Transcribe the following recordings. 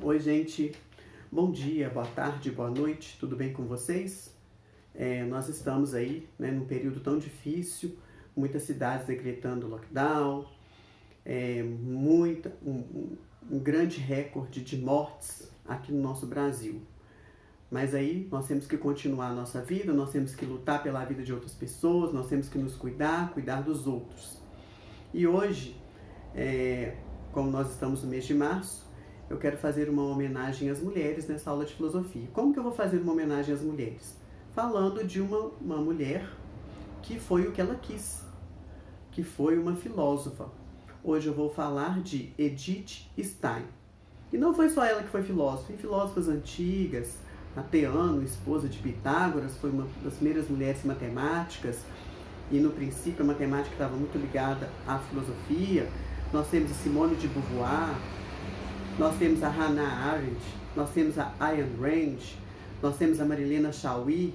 Oi, gente. Bom dia, boa tarde, boa noite. Tudo bem com vocês? Nós estamos aí, num período tão difícil, muitas cidades decretando lockdown, um grande recorde de mortes aqui no nosso Brasil. Mas aí nós temos que continuar a nossa vida, nós temos que lutar pela vida de outras pessoas, nós temos que nos cuidar dos outros. E hoje, como nós estamos no mês de março, eu quero fazer uma homenagem às mulheres nessa aula de filosofia. Como que eu vou fazer uma homenagem às mulheres? Falando de uma mulher que foi o que ela quis, que foi uma filósofa. Hoje eu vou falar de Edith Stein. E não foi só ela que foi filósofa, tem filósofas antigas, a Teano, esposa de Pitágoras, foi uma das primeiras mulheres matemáticas, e no princípio a matemática estava muito ligada à filosofia. Nós temos a Simone de Beauvoir, nós temos a Hannah Arendt, nós temos a Ayn Rand, nós temos a Marilena Chauí,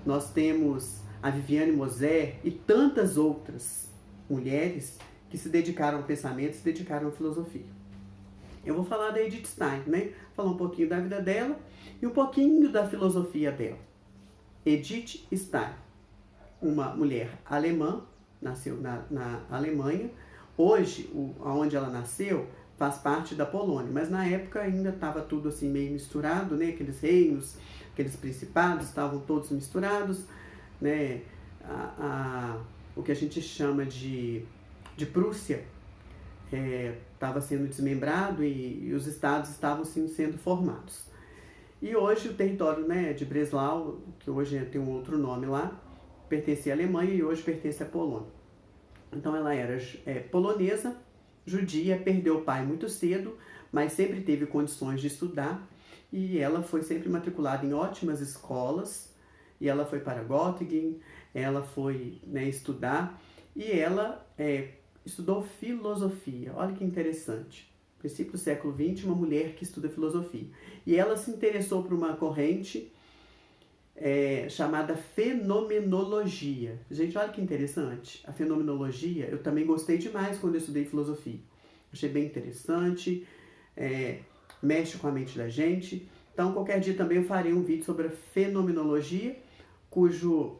nós temos a Viviane Moser e tantas outras mulheres que se dedicaram ao pensamento, se dedicaram à filosofia. Eu vou falar da Edith Stein, Falar um pouquinho da vida dela e um pouquinho da filosofia dela. Edith Stein, uma mulher alemã, nasceu na Alemanha. Hoje, onde ela nasceu, faz parte da Polônia, mas na época ainda estava tudo assim meio misturado, Aqueles reinos, aqueles principados estavam todos misturados, O que a gente chama de Prússia estava sendo desmembrado e os estados estavam sendo formados. E hoje o território de Breslau, que hoje tem um outro nome lá, pertencia à Alemanha e hoje pertence à Polônia. Então ela era polonesa, judia, perdeu o pai muito cedo, mas sempre teve condições de estudar, e ela foi sempre matriculada em ótimas escolas, e ela foi para Göttingen, ela foi estudar, e ela estudou filosofia. Olha que interessante. No princípio do século XX, uma mulher que estuda filosofia. E ela se interessou por uma corrente chamada fenomenologia. Gente, olha que interessante. A fenomenologia, eu também gostei demais quando eu estudei filosofia. Achei bem interessante, mexe com a mente da gente. Então, qualquer dia também eu farei um vídeo sobre a fenomenologia, cujo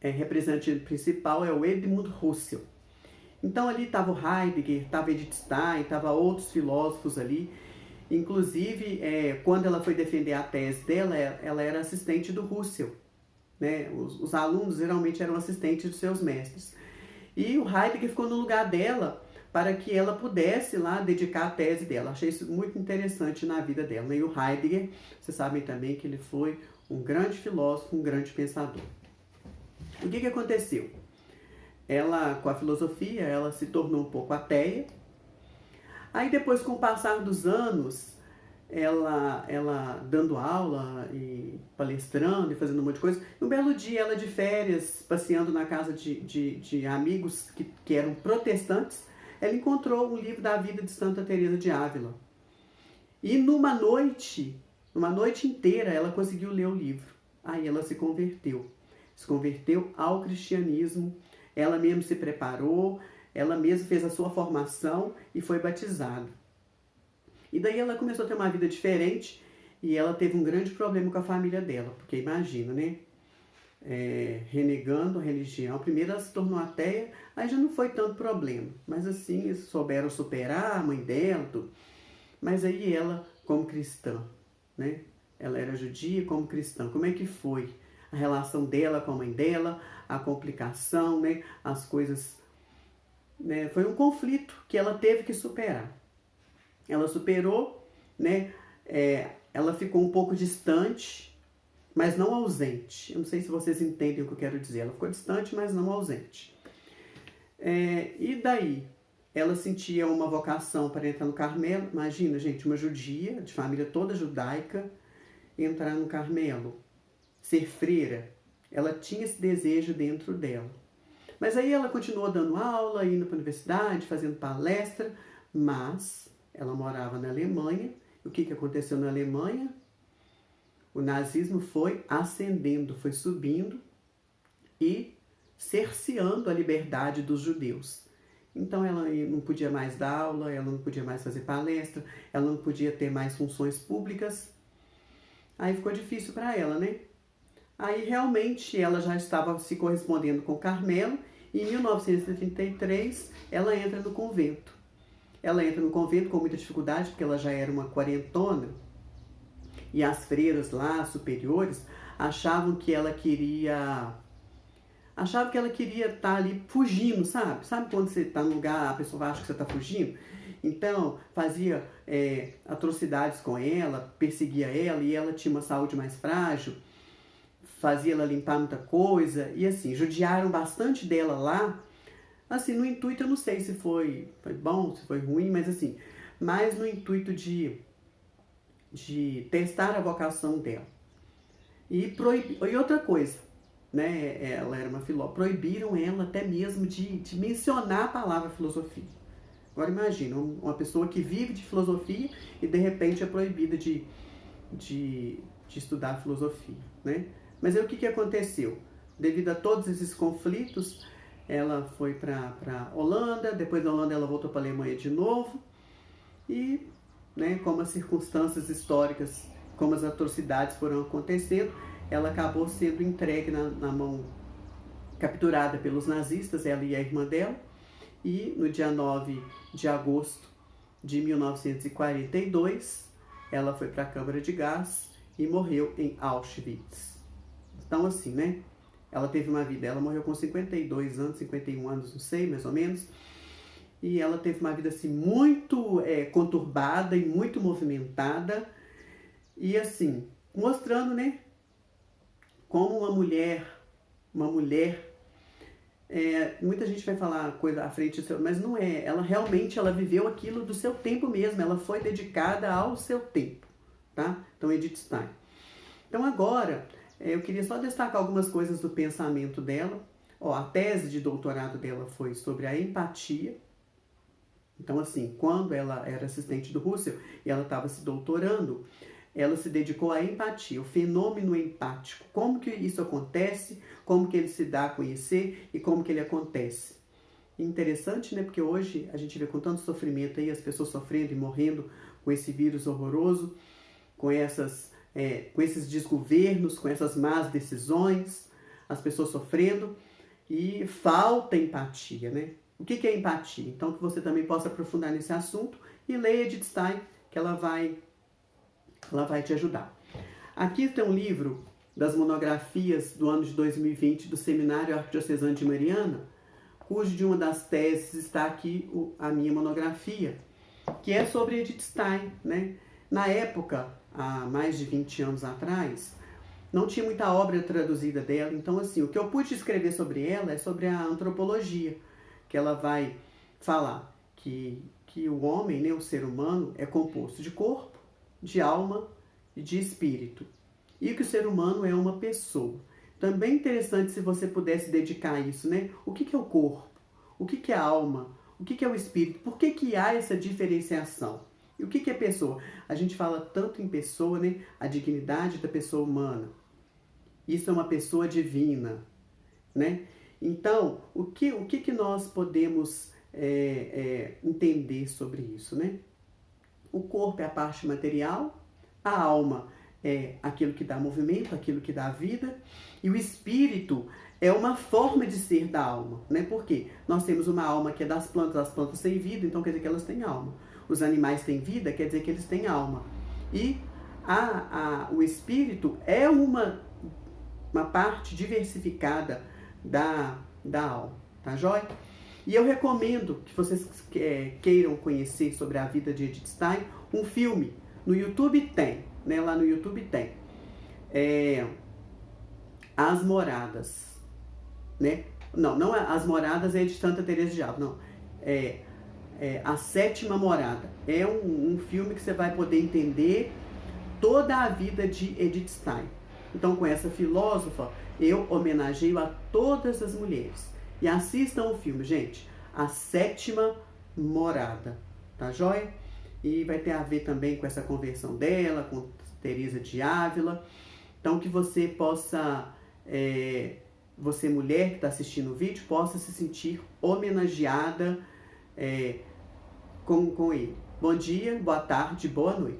representante principal é o Edmund Husserl. Então, ali estava o Heidegger, estava Edith Stein, estava outros filósofos ali. Inclusive, quando ela foi defender a tese dela, ela era assistente do Husserl. Os alunos geralmente eram assistentes dos seus mestres. E o Heidegger ficou no lugar dela para que ela pudesse lá dedicar a tese dela. Achei isso muito interessante na vida dela. E o Heidegger, vocês sabem também que ele foi um grande filósofo, um grande pensador. O que aconteceu? Ela, com a filosofia, ela se tornou um pouco ateia. Aí depois, com o passar dos anos, ela dando aula e palestrando e fazendo um monte de coisa. Um belo dia, ela de férias, passeando na casa de amigos que eram protestantes, ela encontrou um livro da vida de Santa Teresa de Ávila. E numa noite inteira, ela conseguiu ler o livro. Aí ela se converteu ao cristianismo. Ela mesma se preparou, ela mesma fez a sua formação e foi batizada. E daí ela começou a ter uma vida diferente e ela teve um grande problema com a família dela, porque imagina, renegando a religião. Primeiro ela se tornou ateia, aí já não foi tanto problema, mas assim, eles souberam superar, a mãe dela, tudo. Mas aí ela, como cristã, ela era judia como cristã, como é que foi a relação dela com a mãe dela, a complicação, as coisas, foi um conflito que ela teve que superar. Ela superou, ela ficou um pouco distante, mas não ausente. Eu não sei se vocês entendem o que eu quero dizer. Ela ficou distante, mas não ausente. E daí? Ela sentia uma vocação para entrar no Carmelo. Imagina, gente, uma judia, de família toda judaica, entrar no Carmelo, ser freira. Ela tinha esse desejo dentro dela. Mas aí ela continuou dando aula, indo para a universidade, fazendo palestra, mas ela morava na Alemanha. E o que aconteceu na Alemanha? O nazismo foi ascendendo, foi subindo e cerceando a liberdade dos judeus. Então ela não podia mais dar aula, ela não podia mais fazer palestra, ela não podia ter mais funções públicas. Aí ficou difícil para ela, né? Aí realmente ela já estava se correspondendo com Carmelo e em 1933 ela entra no convento. Ela entra no convento com muita dificuldade porque ela já era uma quarentona e as freiras lá superiores achavam que ela queria estar ali fugindo, sabe? Sabe quando você está num lugar, a pessoa acha que você está fugindo? Então, fazia atrocidades com ela, perseguia ela, e ela tinha uma saúde mais frágil, fazia ela limpar muita coisa, e assim, judiaram bastante dela lá, assim, no intuito, eu não sei se foi bom, se foi ruim, mas assim, mais no intuito de testar a vocação dela. E outra coisa, né, ela era uma filósofa, proibiram ela até mesmo de mencionar a palavra filosofia. Agora imagina, uma pessoa que vive de filosofia e de repente é proibida de estudar filosofia, né? Mas aí o que aconteceu? Devido a todos esses conflitos, ela foi para Holanda, depois da Holanda ela voltou para a Alemanha de novo e, né, como as circunstâncias históricas, como as atrocidades foram acontecendo, ela acabou sendo entregue na mão, capturada pelos nazistas, ela e a irmã dela, e no dia 9 de agosto de 1942, ela foi para a câmara de gás e morreu em Auschwitz. Então assim, né, ela teve uma vida, ela morreu com 52 anos, 51 anos, não sei, mais ou menos, e ela teve uma vida assim muito conturbada e muito movimentada, e assim, mostrando, né, como uma mulher, muita gente vai falar coisa à frente do seu, mas não é, ela realmente viveu aquilo do seu tempo mesmo, ela foi dedicada ao seu tempo, tá? Então, Edith Stein. Então agora, eu queria só destacar algumas coisas do pensamento dela. A tese de doutorado dela foi sobre a empatia. Então assim, quando ela era assistente do Russell e ela estava se doutorando, ela se dedicou à empatia, o fenômeno empático. Como que isso acontece, como que ele se dá a conhecer e como que ele acontece. Interessante, né? Porque hoje a gente vê com tanto sofrimento aí, as pessoas sofrendo e morrendo com esse vírus horroroso, com esses desgovernos, com essas más decisões, as pessoas sofrendo e falta empatia, né? O que é empatia? Então, que você também possa aprofundar nesse assunto e leia Edith Stein, que ela vai te ajudar. Aqui tem um livro das monografias do ano de 2020 do Seminário Arquidiocesano de Mariana, cujo de uma das teses está aqui a minha monografia, que é sobre Edith Stein, né? Na época, há mais de 20 anos atrás, não tinha muita obra traduzida dela, então assim, o que eu pude escrever sobre ela é sobre a antropologia, que ela vai falar que o homem, né, o ser humano, é composto de corpo, de alma e de espírito. E que o ser humano é uma pessoa. Também interessante se você pudesse dedicar a isso, né? O que é o corpo? O que é a alma? O que é o espírito? Por que há essa diferenciação? E o que é pessoa? A gente fala tanto em pessoa, né? A dignidade da pessoa humana. Isso é uma pessoa divina, né? Então, o que nós podemos entender sobre isso, né? O corpo é a parte material, a alma é aquilo que dá movimento, aquilo que dá vida, e o espírito é uma forma de ser da alma, né? Porque nós temos uma alma que é das plantas, as plantas têm vida, então quer dizer que elas têm alma. Os animais têm vida, quer dizer que eles têm alma. E o espírito é uma parte diversificada da alma, tá joia? E eu recomendo que vocês queiram conhecer sobre a vida de Edith Stein, um filme. No YouTube tem, né? Lá no YouTube tem. As Moradas, né? Não As Moradas é de Santa Teresa de Ávila, não. A Sétima Morada. É um filme que você vai poder entender toda a vida de Edith Stein. Então, com essa filósofa, eu homenageio a todas as mulheres. E assistam o filme, gente. A Sétima Morada. Tá joia? E vai ter a ver também com essa conversão dela, com Teresa de Ávila. Então, que você possa, você mulher que está assistindo o vídeo, possa se sentir homenageada com ele. Bom dia, boa tarde, boa noite.